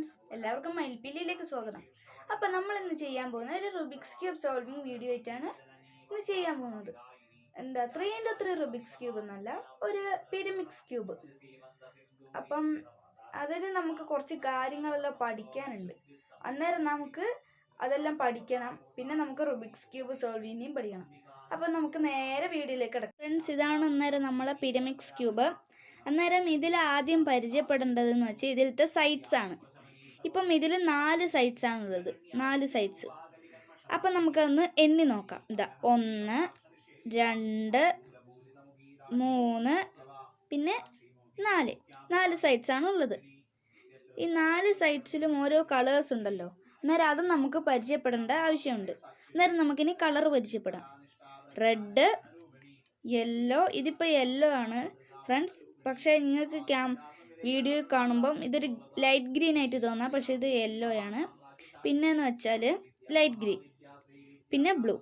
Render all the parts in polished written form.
Friends, എല്ലാവർക്കും മയിൽപ്പീലിയിലേക്ക് സ്വാഗതം. അപ്പം നമ്മൾ ഇന്ന് ചെയ്യാൻ പോകുന്ന ഒരു റുബിക്സ് ക്യൂബ് സോൾവിങ് വീഡിയോ ആയിട്ടാണ് ഇന്ന് ചെയ്യാൻ പോകുന്നത്. 3x3 റുബിക്സ് ക്യൂബ് എന്നല്ല, ഒരു പിരമിഡ്സ് ക്യൂബ്. അപ്പം അതിന് നമുക്ക് കുറച്ച് കാര്യങ്ങളെല്ലാം പഠിക്കാനുണ്ട്. അന്നേരം നമുക്ക് അതെല്ലാം പഠിക്കണം. പിന്നെ നമുക്ക് റുബിക്സ് ക്യൂബ് സോൾവ് ചെയ്യുന്നതും പഠിക്കണം. അപ്പം നമുക്ക് നേരെ വീഡിയോയിലേക്ക് കിടക്കാം. ഫ്രണ്ട്സ്, ഇതാണ് അന്നേരം നമ്മളെ പിരമിഡ്സ് ക്യൂബ്. അന്നേരം ഇതിൽ ആദ്യം പരിചയപ്പെടേണ്ടതെന്ന് വെച്ചാൽ ഇതിലത്തെ സൈഡ്സ് ആണ്. ഇപ്പം ഇതിൽ 4 സൈഡ്സ് ആണുള്ളത്, 4 സൈഡ്സ്. അപ്പം നമുക്കൊന്ന് എണ്ണി നോക്കാം. 1 2 3 പിന്നെ 4 സൈഡ്സ് ആണ് ഉള്ളത്. ഈ 4 സൈഡ്സിലും ഓരോ കളേഴ്സ് ഉണ്ടല്ലോ. അന്നേരം അതും നമുക്ക് പരിചയപ്പെടേണ്ട ആവശ്യമുണ്ട്. അന്നേരം നമുക്കിനി കളർ പരിചയപ്പെടാം. Red, yellow. ഇതിപ്പോൾ യെല്ലോ ആണ് ഫ്രണ്ട്സ്, പക്ഷേ നിങ്ങൾക്ക് വീഡിയോ കാണുമ്പം ഇതൊരു ലൈറ്റ് ഗ്രീൻ ആയിട്ട് തോന്നാം, പക്ഷേ ഇത് യെല്ലോ ആണ്. പിന്നെയെന്ന് വെച്ചാൽ ലൈറ്റ് ഗ്രീൻ, പിന്നെ ബ്ലൂ.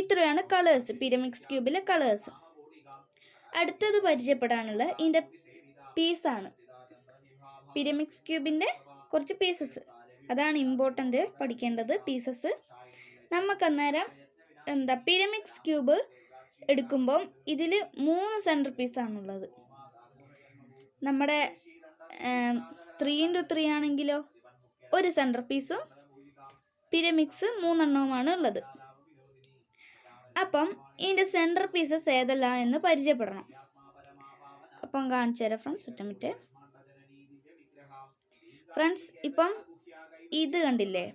ഇത്രയാണ് കളേഴ്സ്, പിരമിഡ്സ് ക്യൂബിലെ കളേഴ്സ്. അടുത്തത് പരിചയപ്പെടാനുള്ള ഇതിൻ്റെ പീസാണ്. പിരമിഡ്സ് ക്യൂബിൻ്റെ കുറച്ച് പീസസ്, അതാണ് ഇമ്പോർട്ടൻ്റ് പഠിക്കേണ്ടത്, പീസസ്. നമുക്കന്നേരം പിരമിഡ്സ് ക്യൂബ് എടുക്കുമ്പം ഇതിൽ 3 സെൻറ്റർ പീസാണുള്ളത്. നമ്മുടെ 3x3 ആണെങ്കിലോ ഒരു സെൻറ്റർ പീസും പിരമിഡ്സ് 3 എണ്ണവുമാണ് ഉള്ളത്. അപ്പം ഇതിൻ്റെ സെൻറ്റർ പീസസ് ഏതെല്ലാം എന്ന് പരിചയപ്പെടണം. അപ്പം കാണിച്ചു തരാം ഫ്രണ്ട്സ്, ഒറ്റ മിനിറ്റ്. ഫ്രണ്ട്സ്, ഇപ്പം ഇത് കണ്ടില്ലേ,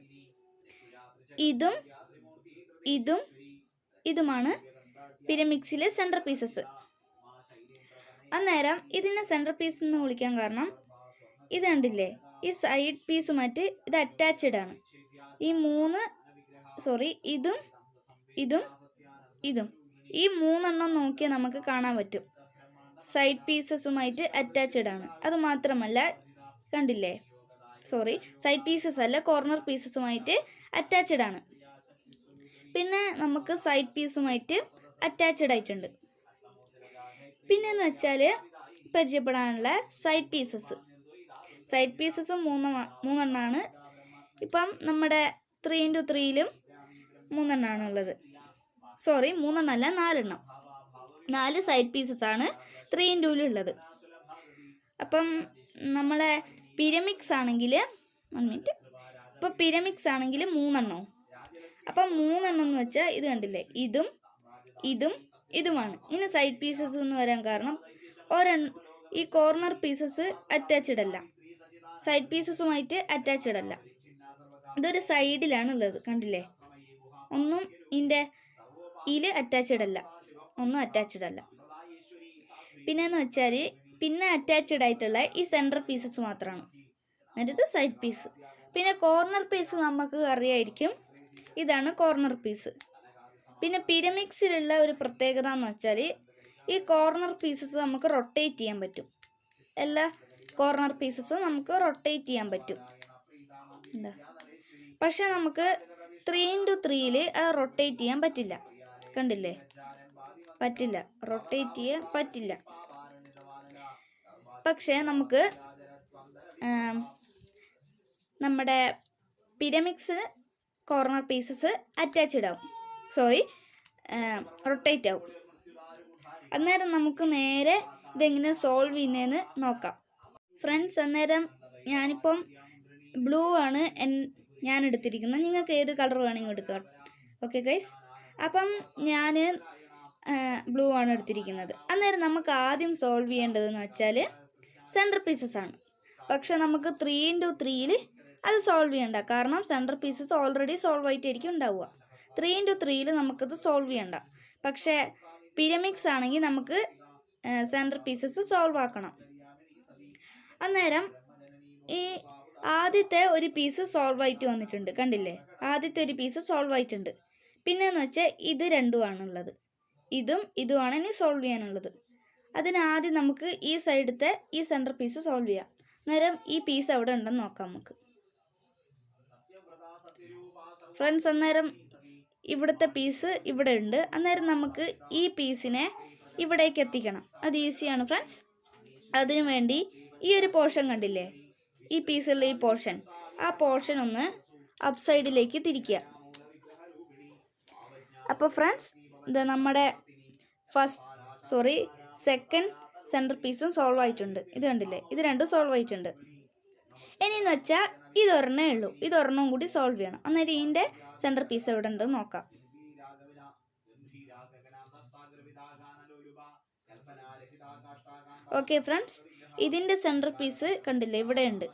ഇതും ഇതും ഇതുമാണ് പിരമിഡ്സിലെ സെൻറ്റർ പീസസ്. അന്നേരം ഇതിനെ സെൻറ്റർ പീസ് എന്ന് വിളിക്കാൻ കാരണം ഇത് കണ്ടില്ലേ, ഈ സൈഡ് പീസുമായിട്ട് ഇത് അറ്റാച്ച്ഡ് ആണ്. ഇതും ഇതും ഇതും ഈ 3 എണ്ണം നോക്കിയാൽ നമുക്ക് കാണാൻ പറ്റും, സൈഡ് പീസസുമായിട്ട് അറ്റാച്ച്ഡ് ആണ്. അതുമാത്രമല്ല, കണ്ടില്ലേ, സൈഡ് പീസസ് അല്ല, കോർണർ പീസസുമായിട്ട് അറ്റാച്ച്ഡ് ആണ്. പിന്നെ നമുക്ക് സൈഡ് പീസുമായിട്ട് അറ്റാച്ച്ഡ് ആയിട്ടുണ്ട്. പിന്നെയെന്ന് വെച്ചാൽ പരിചയപ്പെടാനുള്ള സൈഡ് പീസസ് 3 ഇപ്പം നമ്മുടെ 3x3യിലും 3 എണ്ണമാണ് ഉള്ളത്. 3 എണ്ണമല്ല, 4 എണ്ണം. 4 സൈഡ് പീസസ് ആണ് 3x2 അപ്പം നമ്മളെ പിരമിഡ്സ് ആണെങ്കിൽ 3 എണ്ണവും. അപ്പം 3 എണ്ണം എന്ന് വെച്ചാൽ ഇത് കണ്ടില്ലേ, ഇതും ഇതും ഇതുമാണ്. ഇനി സൈഡ് പീസസ് എന്ന് വരാൻ കാരണം ഈ കോർണർ പീസസ് അറ്റാച്ച്ഡ് അല്ല, സൈഡ് പീസസുമായിട്ട് അറ്റാച്ച്ഡ് അല്ല. ഇതൊരു സൈഡിലാണ് ഉള്ളത്, കണ്ടില്ലേ, ഒന്നും ഇതിൻ്റെ അറ്റാച്ച്ഡ് അല്ല, ഒന്നും അറ്റാച്ച്ഡ് അല്ല. പിന്നെയെന്ന് വെച്ചാൽ പിന്നെ അറ്റാച്ച്ഡ് ആയിട്ടുള്ള ഈ സെൻറ്റർ പീസസ് മാത്രമാണ്, എന്നിട്ട് സൈഡ് പീസ്. പിന്നെ കോർണർ പീസ് നമുക്ക് അറിയായിരിക്കും, ഇതാണ് കോർണർ പീസ്. പിന്നെ പിരമിഡ്സിലുള്ള ഒരു പ്രത്യേകത എന്ന് വെച്ചാൽ ഈ കോർണർ പീസസ് നമുക്ക് റൊട്ടേറ്റ് ചെയ്യാൻ പറ്റും. എല്ലാ കോർണർ പീസസും നമുക്ക് റൊട്ടേറ്റ് ചെയ്യാൻ പറ്റും. പക്ഷെ നമുക്ക് 3x3യിൽ അത് റൊട്ടേറ്റ് ചെയ്യാൻ പറ്റില്ല, കണ്ടില്ലേ, പറ്റില്ല, റൊട്ടേറ്റ് ചെയ്യാൻ പറ്റില്ല. പക്ഷേ നമുക്ക് നമ്മുടെ പിരമിഡ്സിന് കോർണർ പീസസ് അറ്റാച്ച്ഡ് ആവും, റൊട്ടേറ്റ് ആവും. അന്നേരം നമുക്ക് നേരെ ഇതെങ്ങനെ സോൾവ് ചെയ്യുന്നതെന്ന് നോക്കാം ഫ്രണ്ട്സ്. അന്നേരം ഞാനിപ്പം ബ്ലൂ ആണ് ഞാൻ എടുത്തിരിക്കുന്നത്, നിങ്ങൾക്ക് ഏത് കളർ വേണമെങ്കിൽ എടുക്കാം. ഓക്കെ ഗൈസ്, അപ്പം ഞാൻ ബ്ലൂ ആണ് എടുത്തിരിക്കുന്നത്. അന്നേരം നമുക്ക് ആദ്യം സോൾവ് ചെയ്യേണ്ടതെന്ന് വെച്ചാൽ സെൻറ്റർ പീസസ് ആണ്. പക്ഷെ നമുക്ക് 3x3യിൽ അത് സോൾവ് ചെയ്യണ്ട, കാരണം സെൻറ്റർ പീസസ് ഓൾറെഡി സോൾവ് ആയിട്ടായിരിക്കും ഉണ്ടാവുക. 3x3യിൽ നമുക്കത് സോൾവ് ചെയ്യണ്ട. പക്ഷേ പിരമിഡ്സ് ആണെങ്കിൽ നമുക്ക് സെൻറ്റർ പീസസ് സോൾവ് ആക്കണം. അന്നേരം ഈ ആദ്യത്തെ ഒരു പീസ് സോൾവ് ആയിട്ട് വന്നിട്ടുണ്ട്, കണ്ടില്ലേ, ആദ്യത്തെ ഒരു പീസ് സോൾവ് ആയിട്ടുണ്ട്. പിന്നെയെന്ന് വെച്ചാൽ ഇത് രണ്ടുമാണുള്ളത്, ഇതും ഇതുമാണ് ഇനി സോൾവ് ചെയ്യാനുള്ളത്. അതിനാദ്യം നമുക്ക് ഈ സൈഡത്തെ ഈ സെൻറ്റർ പീസ് സോൾവ് ചെയ്യാം. അന്നേരം ഈ പീസ് എവിടെ ഉണ്ടെന്ന് നോക്കാം നമുക്ക് ഫ്രണ്ട്സ്. അന്നേരം ഇവിടുത്തെ പീസ് ഇവിടെ ഉണ്ട്. അന്നേരം നമുക്ക് ഈ പീസിനെ ഇവിടേക്ക് എത്തിക്കണം. അത് ഈസിയാണ് ഫ്രണ്ട്സ്. അതിനു വേണ്ടി ഈ ഒരു പോർഷൻ കണ്ടില്ലേ, ഈ പീസുള്ള ഈ പോർഷൻ, ആ പോർഷൻ ഒന്ന് അപ്പ് സൈഡിലേക്ക് തിരിക്കുക. അപ്പോൾ ഫ്രണ്ട്സ്, ഇത് നമ്മുടെ സെക്കൻഡ് സെൻറ്റർ പീസും സോൾവ് ആയിട്ടുണ്ട്. ഇത് കണ്ടില്ലേ, ഇത് രണ്ടും സോൾവ് ആയിട്ടുണ്ട്. ഇനിയെന്ന് വെച്ചാൽ ഇതൊരെണ്ണേ ഉള്ളൂ, ഇതൊരെണ്ണം കൂടി സോൾവ് ചെയ്യണം. അന്നേരം ഇതിൻ്റെ സെൻറ്റർ പീസ് എവിടെ ഉണ്ടെന്ന് നോക്കാം. ഓക്കെ ഫ്രണ്ട്സ്, ഇതിൻ്റെ സെൻറ്റർ പീസ് കണ്ടില്ലേ, ഇവിടെ ഉണ്ട്.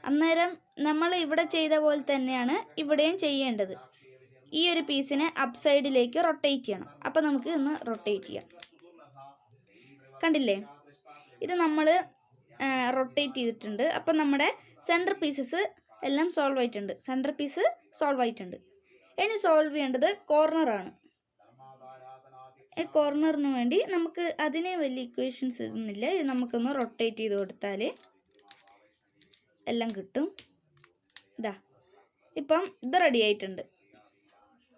അന്നേരം നമ്മൾ ഇവിടെ ചെയ്ത പോലെ തന്നെയാണ് ഇവിടെയും ചെയ്യേണ്ടത്. ഈ ഒരു പീസിനെ അപ്പ് സൈഡിലേക്ക് റൊട്ടേറ്റ് ചെയ്യണം. അപ്പോൾ നമുക്ക് ഇന്ന് റൊട്ടേറ്റ് ചെയ്യാം. കണ്ടില്ലേ, ഇത് നമ്മൾ റൊട്ടേറ്റ് ചെയ്തിട്ടുണ്ട്. അപ്പം നമ്മുടെ സെൻറ്റർ പീസസ് എല്ലാം സോൾവ് ആയിട്ടുണ്ട്. സെൻറ്റർ പീസ് സോൾവ് ആയിട്ടുണ്ട്. ഇനി സോൾവ് ചെയ്യേണ്ടത് കോർണറാണ്. ഈ കോർണറിന് വേണ്ടി നമുക്ക് അതിനെ വലിയ ഇക്വേഷൻസ് ഇതൊന്നുമില്ല. ഇത് നമുക്കൊന്ന് റൊട്ടേറ്റ് ചെയ്ത് കൊടുത്താൽ എല്ലാം കിട്ടും. ഇതാ, ഇപ്പം ഇത് റെഡി ആയിട്ടുണ്ട്.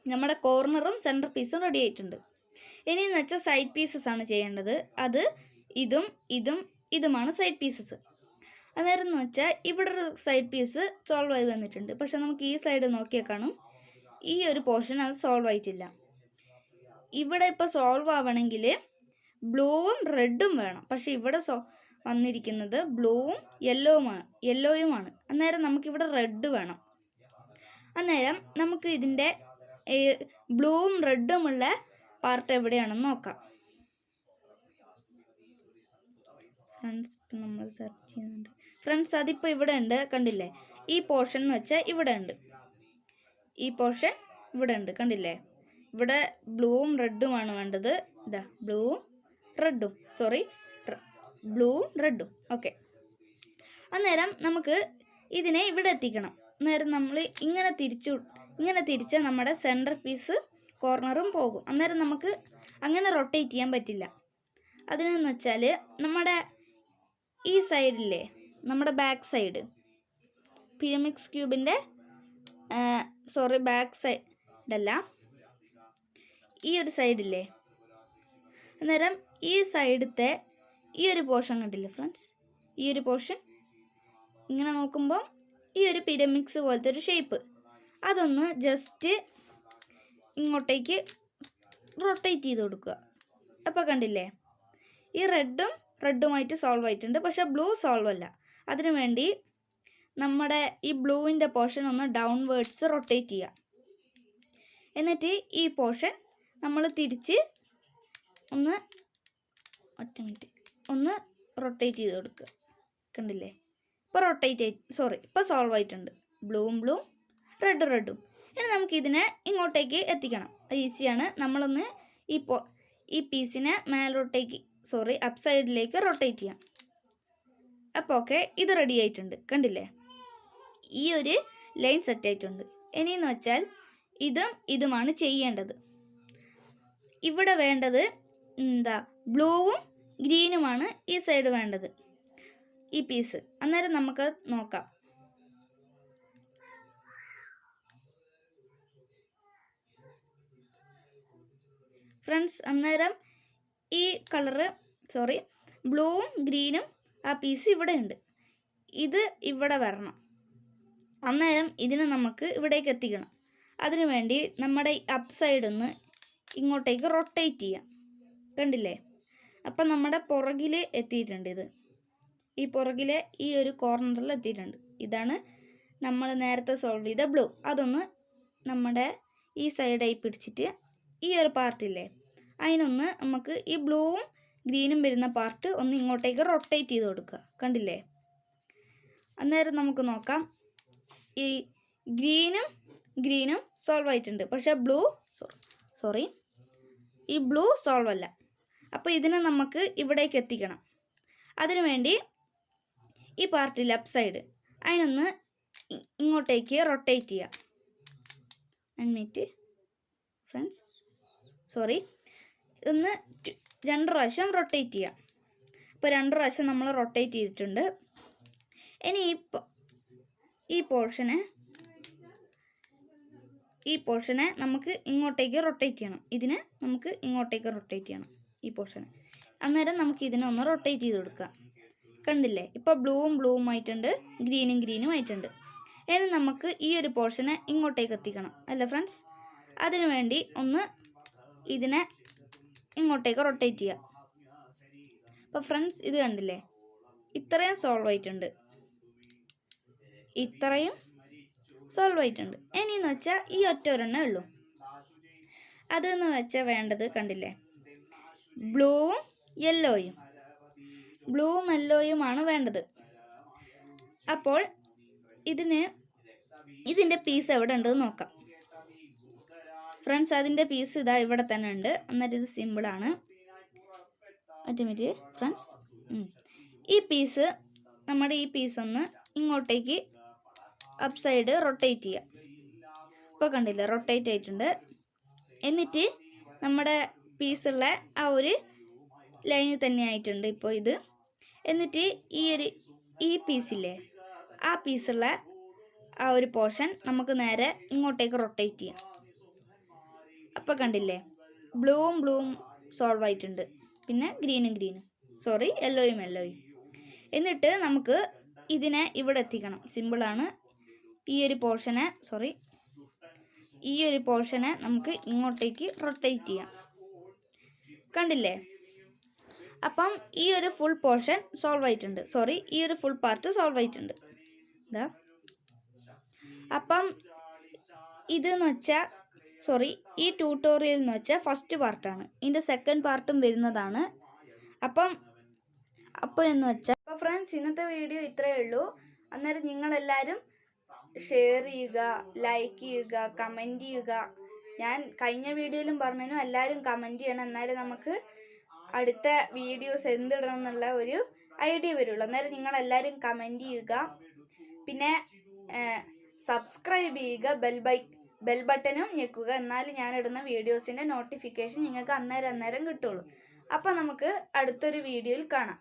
നമ്മുടെ കോർണറും സെൻറ്റർ പീസും റെഡി ആയിട്ടുണ്ട്. ഇനിയെന്ന് വെച്ചാൽ സൈഡ് പീസസ് ആണ് ചെയ്യേണ്ടത്. അത് ഇതുമാണ് സൈഡ് പീസസ്. അന്നേരം എന്ന് വെച്ചാൽ ഇവിടെ ഒരു സൈഡ് പീസ് സോൾവ് ആയി വന്നിട്ടുണ്ട്. പക്ഷെ നമുക്ക് ഈ സൈഡ് നോക്കിയാൽ കാണും ഈ ഒരു പോർഷൻ അത് സോൾവ് ആയിട്ടില്ല. ഇവിടെ ഇപ്പോൾ സോൾവ് ആവണമെങ്കിൽ ബ്ലൂവും റെഡും വേണം. പക്ഷെ ഇവിടെ വന്നിരിക്കുന്നത് ബ്ലൂവും യെല്ലോയുമാണ്. അന്നേരം നമുക്കിവിടെ റെഡ് വേണം. അന്നേരം നമുക്ക് ഇതിൻ്റെ ബ്ലൂവും റെഡുമുള്ള പാർട്ട് എവിടെയാണെന്ന് നോക്കാം. ഫ്രണ്ട്സ്, ഇപ്പം നമ്മൾ സെർച്ച് ചെയ്യുന്നുണ്ട്. ഫ്രണ്ട്സ്, അതിപ്പോൾ ഇവിടെ ഉണ്ട്. കണ്ടില്ലേ, ഈ പോർഷൻ എന്ന് വെച്ചാൽ ഇവിടെ ഉണ്ട്. ഈ പോർഷൻ ഇവിടെ ഉണ്ട്. കണ്ടില്ലേ, ഇവിടെ ബ്ലൂവും റെഡുമാണ് വേണ്ടത്. ഇതാ ബ്ലൂവും റെഡും. ഓക്കെ, അന്നേരം നമുക്ക് ഇതിനെ ഇവിടെ എത്തിക്കണം. അന്നേരം നമ്മൾ ഇങ്ങനെ തിരിച്ചാൽ നമ്മുടെ സെൻറ്റർ പീസ് കോർണറും പോകും. അന്നേരം നമുക്ക് അങ്ങനെ റൊട്ടേറ്റ് ചെയ്യാൻ പറ്റില്ല. അതിനെന്ന് വെച്ചാൽ നമ്മുടെ ഈ സൈഡില്ലേ, നമ്മുടെ ബാക്ക് സൈഡ് പിരമിഡ് ക്യൂബിൻ്റെ ബാക്ക് സൈഡല്ല, ഈ ഒരു സൈഡില്ലേ, അന്നേരം ഈ സൈഡത്തെ ഈ ഒരു പോർഷൻ കണ്ടില്ലേ ഫ്രണ്ട്സ്, ഈ ഒരു പോർഷൻ ഇങ്ങനെ നോക്കുമ്പോൾ ഈ ഒരു പിരമിഡ്സ് പോലത്തെ ഒരു ഷേപ്പ്, അതൊന്ന് ജസ്റ്റ് ഇങ്ങോട്ടേക്ക് റൊട്ടേറ്റ് ചെയ്ത് കൊടുക്കുക. അപ്പോൾ കണ്ടില്ലേ, ഈ റെഡുമായിട്ട് സോൾവ് ആയിട്ടുണ്ട്. പക്ഷേ ബ്ലൂ സോൾവ് അല്ല. അതിനു വേണ്ടി നമ്മുടെ ഈ ബ്ലൂവിൻ്റെ പോർഷൻ ഒന്ന് ഡൗൺവേർഡ്സ് റൊട്ടേറ്റ് ചെയ്യുക. എന്നിട്ട് ഈ പോർഷൻ നമ്മൾ തിരിച്ച് ഒന്ന് റൊട്ടേറ്റ് ചെയ്ത് കൊടുക്കുക. കണ്ടില്ലേ, ഇപ്പോൾ സോൾവ് ആയിട്ടുണ്ട്. ബ്ലൂവും റെഡും. ഇനി നമുക്കിതിനെ ഇങ്ങോട്ടേക്ക് എത്തിക്കണം. ഈസിയാണ്. നമ്മളൊന്ന് ഈ പീസിനെ മേലോട്ടേക്ക് അപ്പ് സൈഡിലേക്ക് റൊട്ടേറ്റ് ചെയ്യാം. അപ്പോൾ ഓക്കെ, ഇത് റെഡി ആയിട്ടുണ്ട്. കണ്ടില്ലേ, ഈ ഒരു ലൈൻ സെറ്റ് ആയിട്ടുണ്ട്. ഇനിയെന്ന് വെച്ചാൽ ഇതുമാണ് ചെയ്യേണ്ടത്. ഇവിടെ വേണ്ടത് ബ്ലൂവും ഗ്രീനുമാണ് ഈ സൈഡ് വേണ്ടത്, ഈ പീസ്. അന്നേരം നമുക്ക് നോക്കാം. ഫ്രണ്ട്സ്, അന്നേരം ഈ ബ്ലൂവും ഗ്രീനും ആ പീസ് ഇവിടെ ഉണ്ട്. ഇത് ഇവിടെ വരണം. അന്നേരം ഇതിനെ നമുക്ക് ഇവിടേക്ക് എത്തിക്കണം. അതിനു വേണ്ടി നമ്മുടെ അപ്പ് സൈഡ് ഒന്ന് ഇങ്ങോട്ടേക്ക് റൊട്ടേറ്റ് ചെയ്യാം. കണ്ടില്ലേ, അപ്പം നമ്മുടെ പുറകിൽ എത്തിയിട്ടുണ്ട്. ഈ പുറകിലെ ഈ ഒരു കോർണറിൽ എത്തിയിട്ടുണ്ട്. ഇതാണ് നമ്മൾ നേരത്തെ സോൾവ് ചെയ്ത ബ്ലൂ. അതൊന്ന് നമ്മുടെ ഈ സൈഡായി പിടിച്ചിട്ട് ഈ ഒരു പാർട്ടില്ലേ, അതിനൊന്ന് നമുക്ക് ഈ ബ്ലൂവും ഗ്രീനും വരുന്ന പാർട്ട് ഒന്ന് ഇങ്ങോട്ടേക്ക് റൊട്ടേറ്റ് ചെയ്ത് കൊടുക്കുക. കണ്ടില്ലേ, അന്നേരം നമുക്ക് നോക്കാം. ഈ ഗ്രീനും സോൾവ് ആയിട്ടുണ്ട്. പക്ഷേ ഈ ബ്ലൂ സോൾവ് അല്ല. അപ്പോൾ ഇതിനെ നമുക്ക് ഇവിടേക്ക് എത്തിക്കണം. അതിനുവേണ്ടി ഈ പാർട്ടിൽ അപ്പ് സൈഡ് അതിനൊന്ന് ഇങ്ങോട്ടേക്ക് റൊട്ടേറ്റ് ചെയ്യാം. ഫ്രണ്ട്സ്, ഒന്ന് 2 പ്രാവശ്യം റൊട്ടേറ്റ് ചെയ്യാം. ഇപ്പോൾ 2 പ്രാവശ്യം നമ്മൾ റൊട്ടേറ്റ് ചെയ്തിട്ടുണ്ട്. ഇനി ഈ പോർഷനെ നമുക്ക് ഇങ്ങോട്ടേക്ക് റൊട്ടേറ്റ് ചെയ്യണം. ഇതിനെ നമുക്ക് ഇങ്ങോട്ടേക്ക് റൊട്ടേറ്റ് ചെയ്യണം, ഈ പോർഷനെ. അന്നേരം നമുക്ക് ഇതിനെ ഒന്ന് റൊട്ടേറ്റ് ചെയ്ത് കൊടുക്കാം. കണ്ടില്ലേ? ഇപ്പോൾ ബ്ലൂവും ആയിട്ടുണ്ട്, ഗ്രീനും ആയിട്ടുണ്ട്. ഇനി നമുക്ക് ഈ ഒരു പോർഷനെ ഇങ്ങോട്ടേക്ക് എത്തിക്കണം അല്ലേ ഫ്രണ്ട്സ്? അതിനു വേണ്ടി ഒന്ന് ഇതിനെ ഇങ്ങോട്ടേക്ക് റൊട്ടേറ്റ് ചെയ്യുക. അപ്പോൾ ഫ്രണ്ട്സ് ഇത് കണ്ടില്ലേ? ഇത്രയും സോൾവ് ആയിട്ടുണ്ട്. ഇനിയെന്ന് വെച്ചാൽ ഈ ഒറ്റ ഒരെണ്ണേ ഉള്ളൂ. അതെന്ന് വെച്ചാൽ വേണ്ടത് കണ്ടില്ലേ? ബ്ലൂവും യെല്ലോയുമാണ് വേണ്ടത്. അപ്പോൾ ഇതിൻ്റെ പീസ് എവിടെ ഉണ്ടെന്ന് നോക്കാം ഫ്രണ്ട്സ്. അതിൻ്റെ പീസ് ഇതാ ഇവിടെ തന്നെ ഉണ്ട്. എന്നിട്ട് ഇത് സിമ്പിളാണ്. ഫ്രണ്ട്സ്, നമ്മുടെ ഈ പീസ് ഒന്ന് ഇങ്ങോട്ടേക്ക് അപ്പ് സൈഡ് റൊട്ടേറ്റ് ചെയ്യുക. ഇപ്പോൾ കണ്ടില്ലേ? റൊട്ടേറ്റ് ആയിട്ടുണ്ട്. എന്നിട്ട് നമ്മുടെ പീസുള്ള ആ ഒരു ലൈനിൽ തന്നെ ആയിട്ടുണ്ട് ഇപ്പോൾ ഇത്. എന്നിട്ട് ഈ പീസില്ലേ, ആ പീസുള്ള ആ ഒരു പോർഷൻ നമുക്ക് നേരെ ഇങ്ങോട്ടേക്ക് റൊട്ടേറ്റ് ചെയ്യാം. അപ്പോൾ കണ്ടില്ലേ? ബ്ലൂവും സോൾവ് ആയിട്ടുണ്ട്. പിന്നെ യെല്ലോയും. എന്നിട്ട് നമുക്ക് ഇതിനെ ഇവിടെ എത്തിക്കണം. സിമ്പിളാണ്. ഈ ഒരു പോർഷനെ നമുക്ക് ഇങ്ങോട്ടേക്ക് റൊട്ടേറ്റ് ചെയ്യാം. കണ്ടില്ലേ? അപ്പം ഈ ഒരു ഫുൾ പോർഷൻ സോൾവ് ആയിട്ടുണ്ട്. ഈ ഒരു ഫുൾ പാർട്ട് സോൾവ് ആയിട്ടുണ്ട്. അപ്പം ഇതെന്ന് വെച്ചാൽ ഈ ട്യൂട്ടോറിയൽ എന്ന് വെച്ചാൽ ഫസ്റ്റ് പാർട്ടാണ്. ഇതിൻ്റെ സെക്കൻഡ് പാർട്ടും വരുന്നതാണ്. അപ്പോൾ ഫ്രണ്ട്സ്, ഇന്നത്തെ വീഡിയോ ഇത്രയേ ഉള്ളൂ. അന്നേരം നിങ്ങളെല്ലാവരും ഷെയർ ചെയ്യുക, ലൈക്ക് ചെയ്യുക, കമൻറ്റ് ചെയ്യുക. ഞാൻ കഴിഞ്ഞ വീഡിയോയിലും പറഞ്ഞു, എല്ലാവരും കമൻറ്റ് ചെയ്യണം. എന്നാലും നമുക്ക് അടുത്ത വീഡിയോസ് എന്തിടണം എന്നുള്ള ഒരു ഐഡിയ വരുള്ളൂ. അന്നേരം നിങ്ങളെല്ലാവരും കമൻറ്റ് ചെയ്യുക. പിന്നെ സബ്സ്ക്രൈബ് ചെയ്യുക, ബെൽ ബട്ടണും ഞെക്കുക. എന്നാലും ഞാനിടുന്ന വീഡിയോസിൻ്റെ നോട്ടിഫിക്കേഷൻ നിങ്ങൾക്ക് അന്നേരം കിട്ടുള്ളൂ. അപ്പം നമുക്ക് അടുത്തൊരു വീഡിയോയിൽ കാണാം.